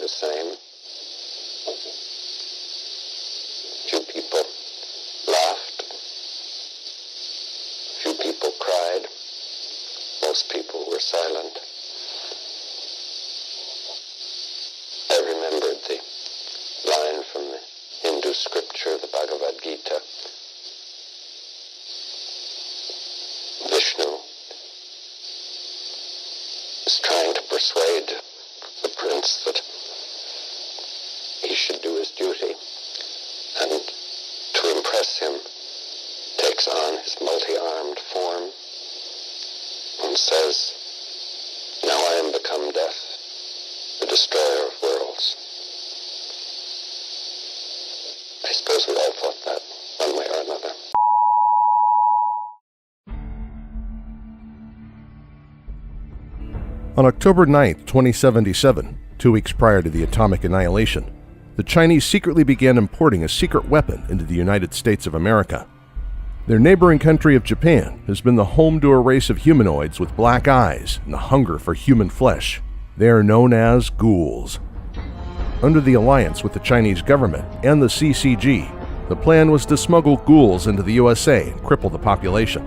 the same. Few people laughed. Few people cried. Most people were silent. I remembered the line from the Hindu scripture, the Bhagavad Gita. Vishnu is trying to persuade the prince that he should do his duty, and to impress him takes on his multi-armed form and says, "Now I am become death, the destroyer of worlds." I suppose we all thought that, one way or another. On October 9, 2077, 2 weeks prior to the atomic annihilation, the Chinese secretly began importing a secret weapon into the United States of America. Their neighboring country of Japan has been the home to a race of humanoids with black eyes and a hunger for human flesh. They are known as Ghouls. Under the alliance with the Chinese government and the CCG, the plan was to smuggle Ghouls into the USA and cripple the population.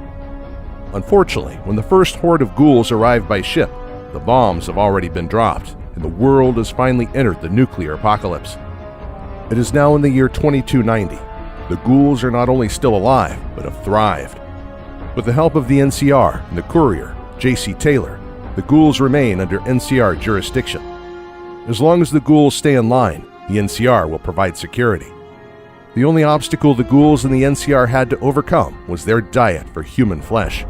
Unfortunately, when the first horde of Ghouls arrived by ship, the bombs have already been dropped, and the world has finally entered the nuclear apocalypse. It is now in the year 2290. The Ghouls are not only still alive, but have thrived. With the help of the NCR and the courier, J.C. Taylor, the Ghouls remain under NCR jurisdiction. As long as the Ghouls stay in line, the NCR will provide security. The only obstacle the Ghouls and the NCR had to overcome was their diet for human flesh.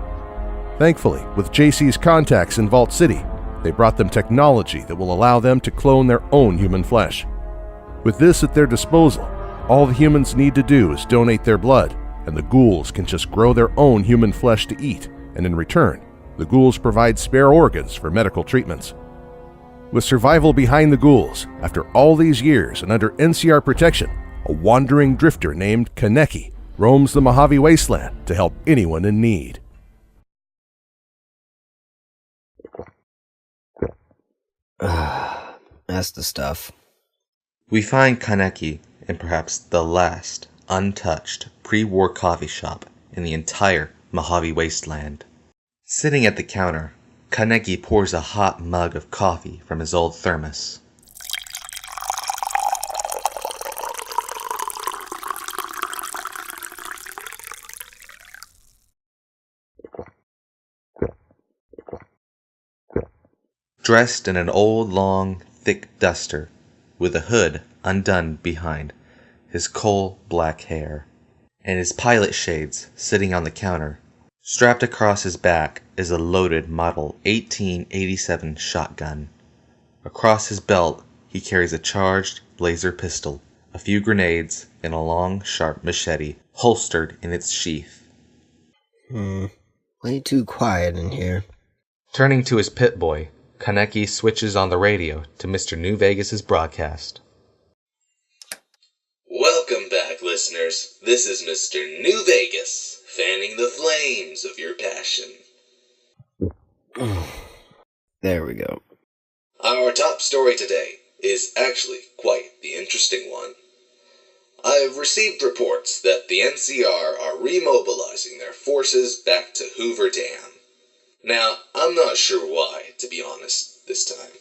Thankfully, with JC's contacts in Vault City, they brought them technology that will allow them to clone their own human flesh. With this at their disposal, all the humans need to do is donate their blood, and the Ghouls can just grow their own human flesh to eat, and in return, the Ghouls provide spare organs for medical treatments. With survival behind the Ghouls, after all these years and under NCR protection, a wandering drifter named Kaneki roams the Mojave Wasteland to help anyone in need. That's the stuff. We find Kaneki in perhaps the last untouched pre-war coffee shop in the entire Mojave Wasteland. Sitting at the counter, Kaneki pours a hot mug of coffee from his old thermos. Dressed in an old, long, thick duster, with a hood undone behind his coal-black hair, and his pilot shades sitting on the counter. Strapped across his back is a loaded Model 1887 shotgun. Across his belt he carries a charged laser pistol, a few grenades, and a long, sharp machete holstered in its sheath. Way too quiet in here. Turning to his pit boy, Kaneki switches on the radio to Mr. New Vegas' broadcast. Welcome back, listeners. This is Mr. New Vegas, fanning the flames of your passion. There we go. Our top story today is actually quite the interesting one. I've received reports that the NCR are remobilizing their forces back to Hoover Dam. Now, I'm not sure why, to be honest, this time.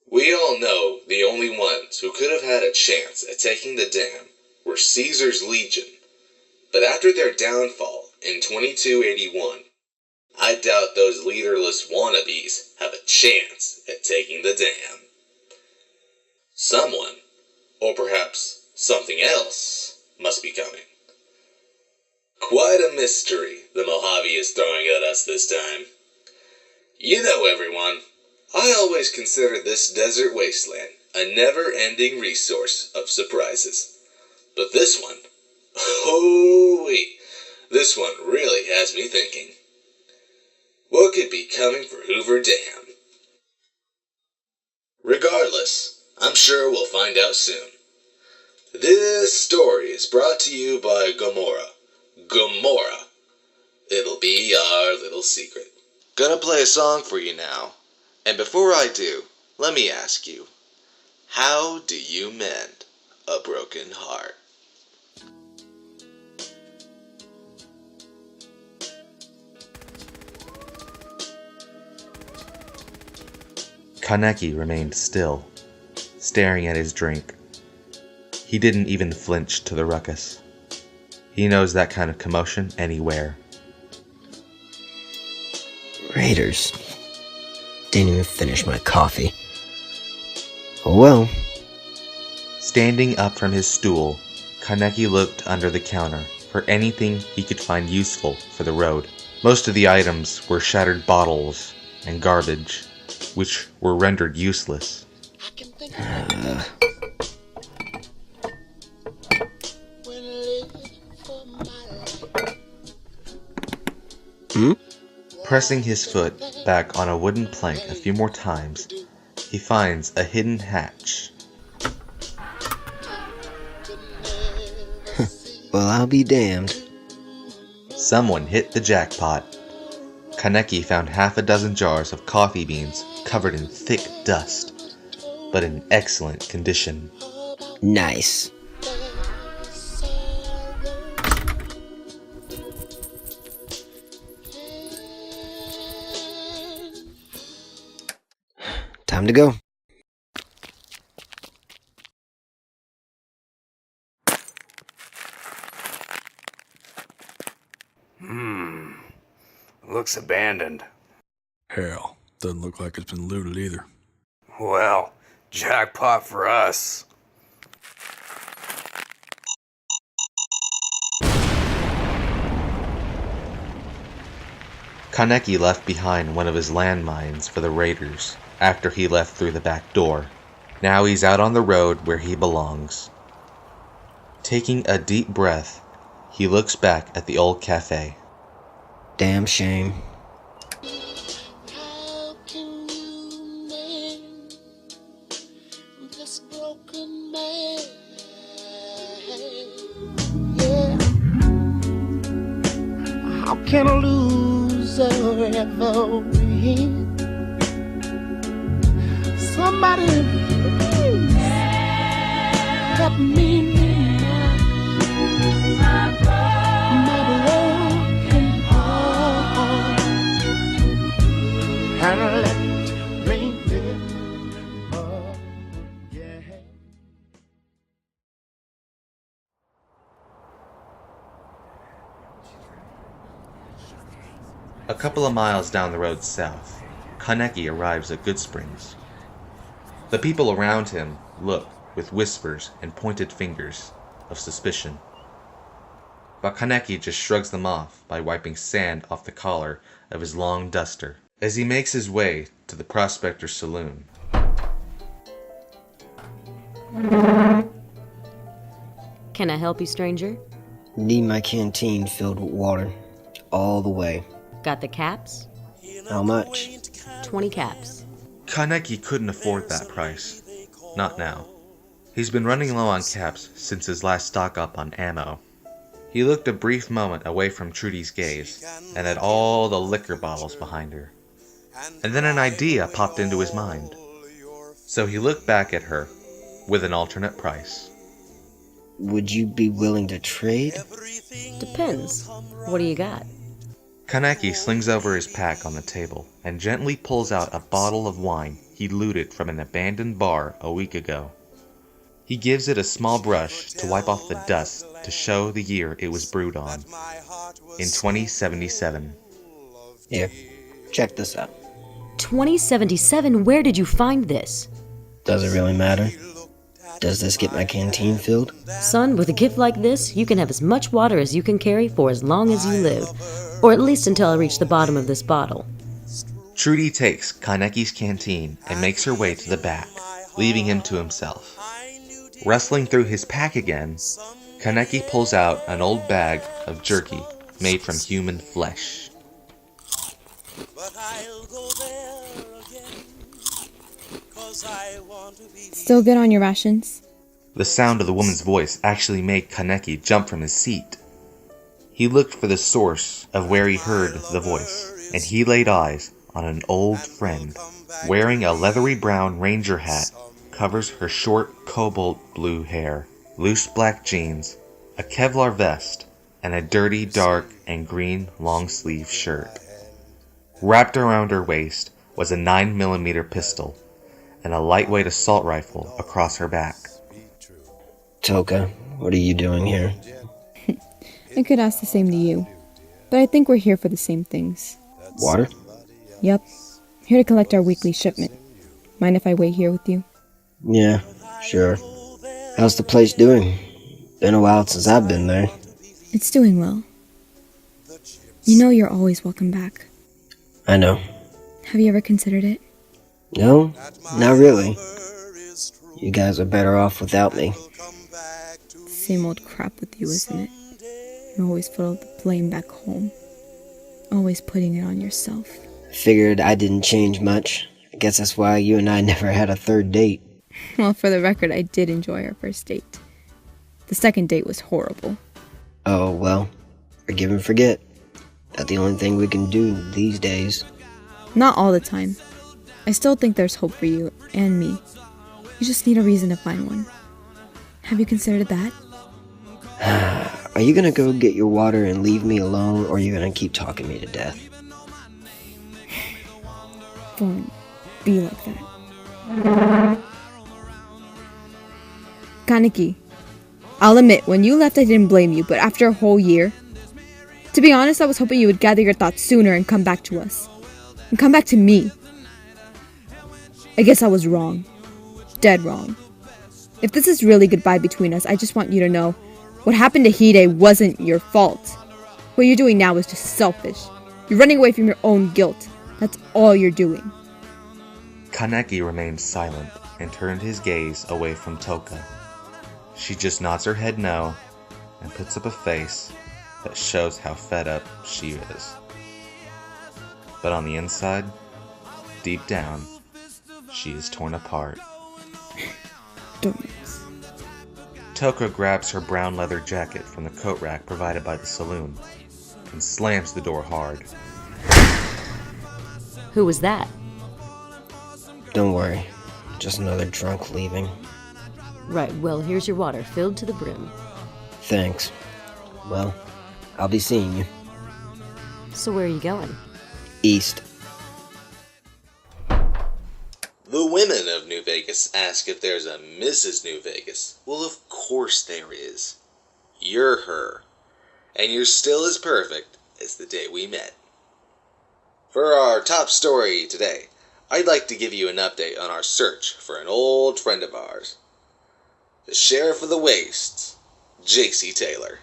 We all know the only ones who could have had a chance at taking the dam were Caesar's Legion, but after their downfall in 2281, I doubt those leaderless wannabes have a chance at taking the dam. Someone, or perhaps something else, must be coming. Quite a mystery the Mojave is throwing at us this time. You know, everyone, I always consider this desert wasteland a never-ending resource of surprises. But this one, hoo-wee, this one really has me thinking. What could be coming for Hoover Dam? Regardless, I'm sure we'll find out soon. This story is brought to you by Gomorrah. Gomorrah. It'll be our little secret. Gonna play a song for you now. And before I do, let me ask you, How do you mend a broken heart? Kaneki remained still, staring at his drink. He didn't even flinch to the ruckus. He knows that kind of commotion anywhere. Raiders. Didn't even finish my coffee. Oh well. Standing up from his stool, Kaneki looked under the counter for anything he could find useful for the road. Most of the items were shattered bottles and garbage, which were rendered useless. Pressing his foot back on a wooden plank a few more times, he finds a hidden hatch. Well, I'll be damned. Someone hit the jackpot. Kaneki found half a dozen jars of coffee beans covered in thick dust, but in excellent condition. Nice. Time to go. Looks abandoned. Hell, doesn't look like it's been looted either. Well, jackpot for us. Kaneki left behind one of his landmines for the raiders after he left through the back door. Now he's out on the road where he belongs. Taking a deep breath, he looks back at the old cafe. Damn shame. How can you mend this broken man? Yeah. How can a loser ever win? Somebody please help me mend my broken heart and let me live again. A couple of miles down the road south, Kaneki arrives at Goodsprings. The people around him look with whispers and pointed fingers of suspicion. But Kaneki just shrugs them off by wiping sand off the collar of his long duster as he makes his way to the Prospector's saloon. Can I help you, stranger? Need my canteen filled with water. All the way. Got the caps? How much? 20 caps. Kaneki couldn't afford that price. Not now. He's been running low on caps since his last stock up on ammo. He looked a brief moment away from Trudy's gaze, and at all the liquor bottles behind her. And then an idea popped into his mind. So he looked back at her, with an alternate price. Would you be willing to trade? Depends. What do you got? Kaneki slings over his pack on the table, and gently pulls out a bottle of wine he looted from an abandoned bar a week ago. He gives it a small brush to wipe off the dust to show the year it was brewed on. In 2077. Here, check this out. 2077? Where did you find this? Does it really matter? Does this get my canteen filled? Son, with a gift like this, you can have as much water as you can carry for as long as you live. Or at least until I reach the bottom of this bottle. Trudy takes Kaneki's canteen and makes her way to the back, leaving him to himself. Rustling through his pack again, Kaneki pulls out an old bag of jerky made from human flesh. Still good on your rations? The sound of the woman's voice actually made Kaneki jump from his seat. He looked for the source of where he heard the voice, and he laid eyes on an old friend, wearing a leathery brown ranger hat covers her short cobalt blue hair, loose black jeans, a Kevlar vest, and a dirty dark and green long-sleeve shirt. Wrapped around her waist was a 9mm pistol and a lightweight assault rifle across her back. Toka, what are you doing here? I could ask the same to you, but I think we're here for the same things. Water? Yep. Here to collect our weekly shipment. Mind if I wait here with you? Yeah, sure. How's the place doing? Been a while since I've been there. It's doing well. You know you're always welcome back. I know. Have you ever considered it? No, not really. You guys are better off without me. Same old crap with you, isn't it? You always put all the blame back home. Always putting it on yourself. Figured I didn't change much. I guess that's why you and I never had a third date. Well, for the record, I did enjoy our first date. The second date was horrible. Oh, well, forgive and forget. Not the only thing we can do these days. Not all the time. I still think there's hope for you and me. You just need a reason to find one. Have you considered that? Are you gonna go get your water and leave me alone, or are you gonna keep talking me to death? Don't be like that. Kaneki, I'll admit, when you left I didn't blame you, but after a whole year... To be honest, I was hoping you would gather your thoughts sooner and come back to us. And come back to me. I guess I was wrong. Dead wrong. If this is really goodbye between us, I just want you to know, what happened to Hide wasn't your fault. What you're doing now is just selfish. You're running away from your own guilt. That's all you're doing. Kaneki remained silent and turned his gaze away from Toka. She just nods her head no and puts up a face that shows how fed up she is. But on the inside, deep down, she is torn apart. Dumbass. Toka grabs her brown leather jacket from the coat rack provided by the saloon and slams the door hard. Who was that? Don't worry, just another drunk leaving. Right, well, here's your water, filled to the brim. Thanks. Well, I'll be seeing you. So where are you going? East. The women of New Vegas ask if there's a Mrs. New Vegas. Well, of course there is. You're her. And you're still as perfect as the day we met. For our top story today, I'd like to give you an update on our search for an old friend of ours. The Sheriff of the Wastes, J.C. Taylor.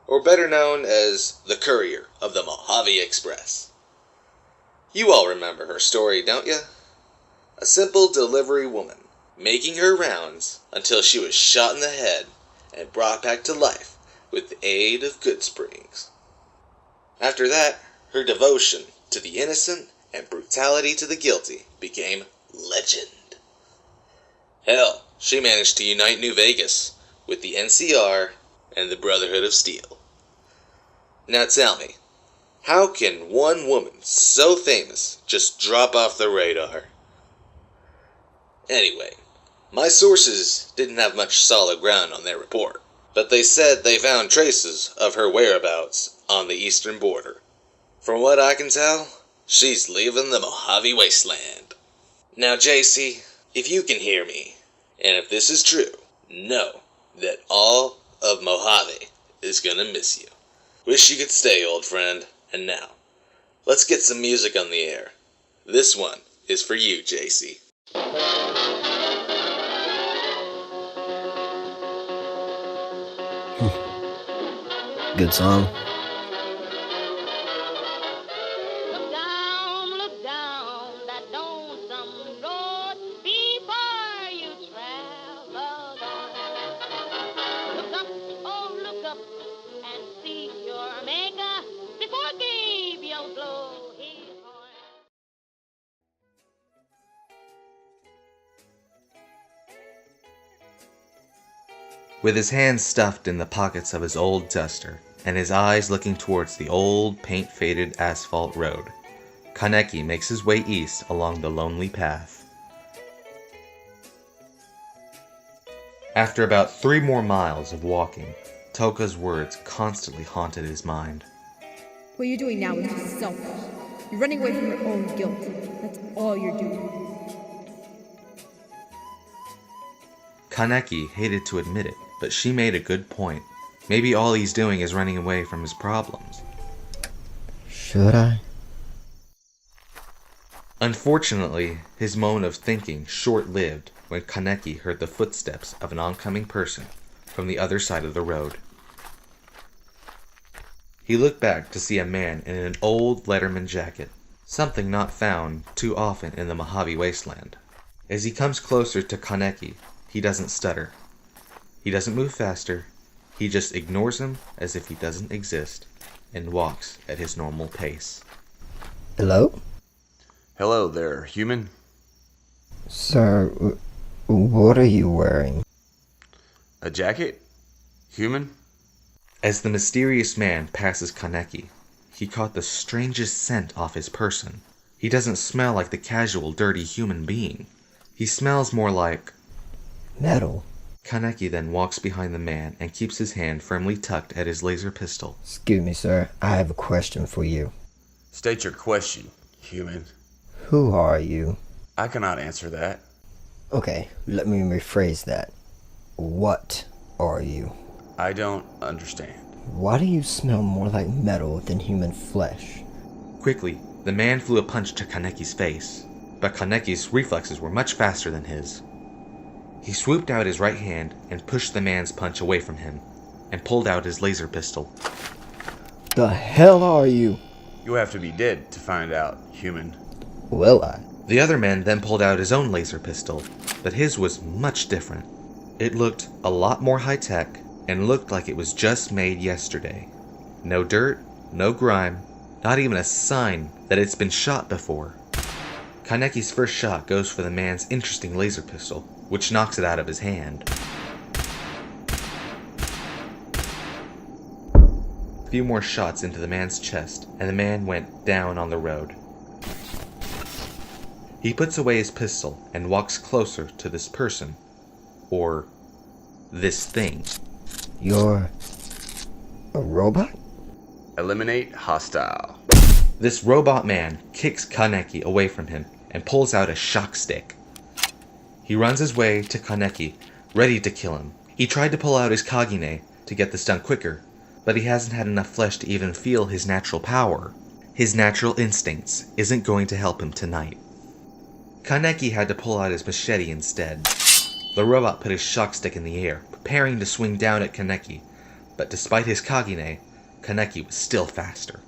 Or better known as the courier of the Mojave Express. You all remember her story, don't you? A simple delivery woman, making her rounds until she was shot in the head and brought back to life with the aid of Goodsprings. After that, her devotion to the innocent and brutality to the guilty became legend. Hell, she managed to unite New Vegas with the NCR and the Brotherhood of Steel. Now tell me, how can one woman so famous just drop off the radar? Anyway, my sources didn't have much solid ground on their report, but they said they found traces of her whereabouts on the eastern border. From what I can tell, she's leaving the Mojave wasteland. Now, JC, if you can hear me, and if this is true, know that all of Mojave is gonna miss you. Wish you could stay, old friend. And now, let's get some music on the air. This one is for you, JC. Good song. Look down that lonesome road before you travel on. Look up, oh look up, and see your maker before Gabriel blow his horn. With his hands stuffed in the pockets of his old duster, and his eyes looking towards the old paint-faded asphalt road, Kaneki makes his way east along the lonely path. After about 3 more miles of walking, Toka's words constantly haunted his mind. What you're doing now is just selfish. You're running away from your own guilt. That's all you're doing. Kaneki hated to admit it, but she made a good point. Maybe all he's doing is running away from his problems. Should I? Unfortunately, his moment of thinking short-lived when Kaneki heard the footsteps of an oncoming person from the other side of the road. He looked back to see a man in an old Letterman jacket, something not found too often in the Mojave wasteland. As he comes closer to Kaneki, he doesn't stutter. He doesn't move faster. He just ignores him as if he doesn't exist and walks at his normal pace. Hello? Hello there, human. Sir, what are you wearing? A jacket? Human? As the mysterious man passes Kaneki, he caught the strangest scent off his person. He doesn't smell like the casual, dirty human being. He smells more like metal. Kaneki then walks behind the man and keeps his hand firmly tucked at his laser pistol. Excuse me, sir. I have a question for you. State your question, human. Who are you? I cannot answer that. Okay, let me rephrase that. What are you? I don't understand. Why do you smell more like metal than human flesh? Quickly, the man flew a punch to Kaneki's face, but Kaneki's reflexes were much faster than his. He swooped out his right hand and pushed the man's punch away from him, and pulled out his laser pistol. The hell are you? You have to be dead to find out, human. Will I? The other man then pulled out his own laser pistol, but his was much different. It looked a lot more high-tech, and looked like it was just made yesterday. No dirt, no grime, not even a sign that it's been shot before. Kaneki's first shot goes for the man's interesting laser pistol, which knocks it out of his hand. A few more shots into the man's chest, and the man went down on the road. He puts away his pistol and walks closer to this person, or this thing. You're a robot? Eliminate hostile. This robot man kicks Kaneki away from him and pulls out a shock stick. He runs his way to Kaneki, ready to kill him. He tried to pull out his Kagine to get this done quicker, but he hasn't had enough flesh to even feel his natural power. His natural instincts isn't going to help him tonight. Kaneki had to pull out his machete instead. The robot put his shock stick in the air, preparing to swing down at Kaneki, but despite his Kagine, Kaneki was still faster.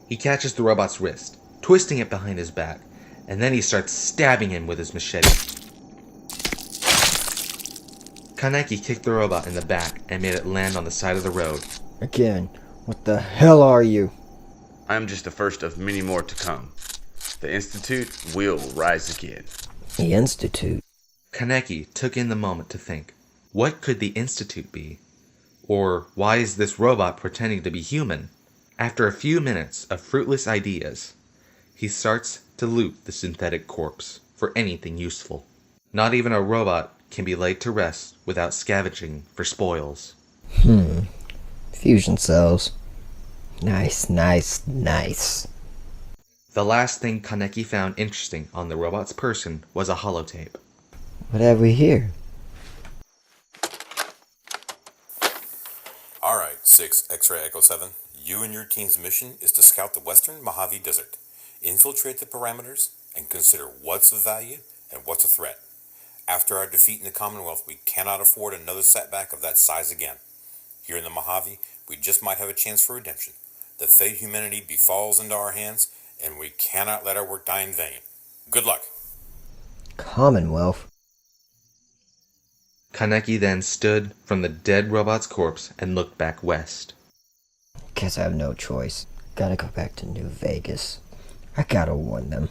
He catches the robot's wrist, twisting it behind his back, and then he starts stabbing him with his machete. Kaneki kicked the robot in the back and made it land on the side of the road. Again, what the hell are you? I am just the first of many more to come. The Institute will rise again. The Institute? Kaneki took in the moment to think, what could the Institute be? Or why is this robot pretending to be human? After a few minutes of fruitless ideas, he starts to loot the synthetic corpse for anything useful. Not even a robot can be laid to rest without scavenging for spoils. Fusion cells. Nice, nice, nice. The last thing Kaneki found interesting on the robot's person was a holotape. What have we here? Alright, 6 X-Ray Echo 7. You and your team's mission is to scout the western Mojave Desert, infiltrate the parameters, and consider what's of value and what's a threat. After our defeat in the Commonwealth, we cannot afford another setback of that size again. Here in the Mojave, we just might have a chance for redemption. The fate of humanity befalls into our hands, and we cannot let our work die in vain. Good luck. Commonwealth? Kaneki then stood from the dead robot's corpse and looked back west. Guess I have no choice. Gotta go back to New Vegas. I gotta warn them.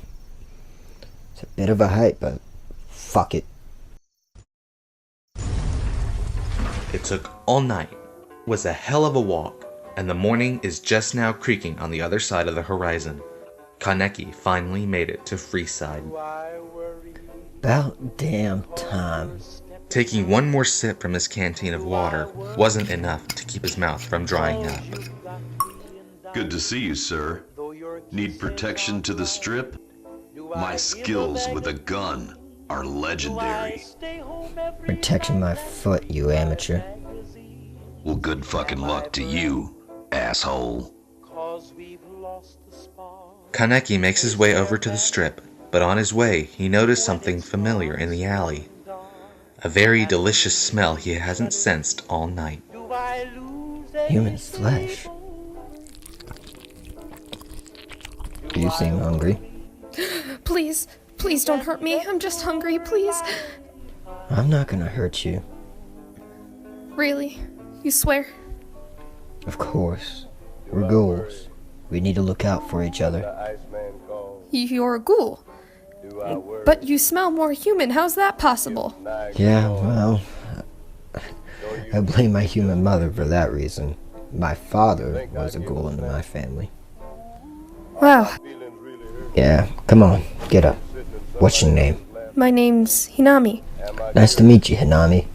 It's a bit of a hike, but fuck it. It took all night, was a hell of a walk, and the morning is just now creaking on the other side of the horizon. Kaneki finally made it to Freeside. About damn time. Taking one more sip from his canteen of water wasn't enough to keep his mouth from drying up. Good to see you, sir. Need protection to the strip? My skills with a gun are legendary. Protection my foot, you amateur. Well, good fucking luck to you, asshole. Kaneki makes his way over to the strip, but on his way, he noticed something familiar in the alley. A very delicious smell he hasn't sensed all night. Human flesh. Do you seem hungry? Please, please don't hurt me. I'm just hungry, please. I'm not gonna hurt you. Really? You swear? Of course. We're ghouls. We need to look out for each other. You're a ghoul. But you smell more human. How's that possible? Yeah, well, I blame my human mother for that reason. My father was a ghoul in my family. Wow. Yeah, come on, get up. What's your name? My name's Hinami. Nice to meet you, Hinami.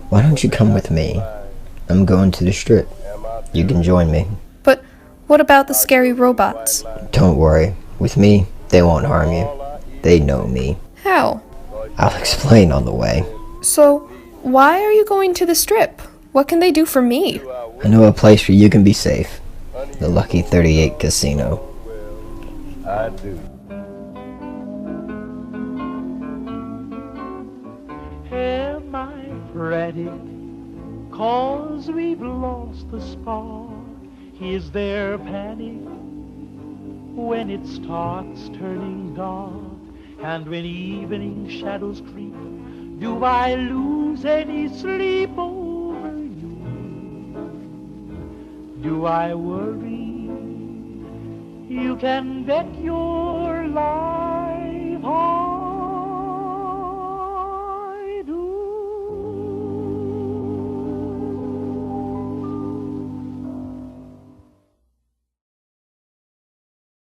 Why don't you come with me? I'm going to the strip. You can join me. But what about the scary robots? Don't worry. With me, they won't harm you. They know me. How? I'll explain on the way. So, why are you going to the strip? What can they do for me? I know a place where you can be safe. The Lucky 38 Casino. I do. Am I frantic? 'Cause we've lost the spark. Is there panic when it starts turning dark? And when evening shadows creep, do I lose any sleep over you? Do I worry? You can bet your life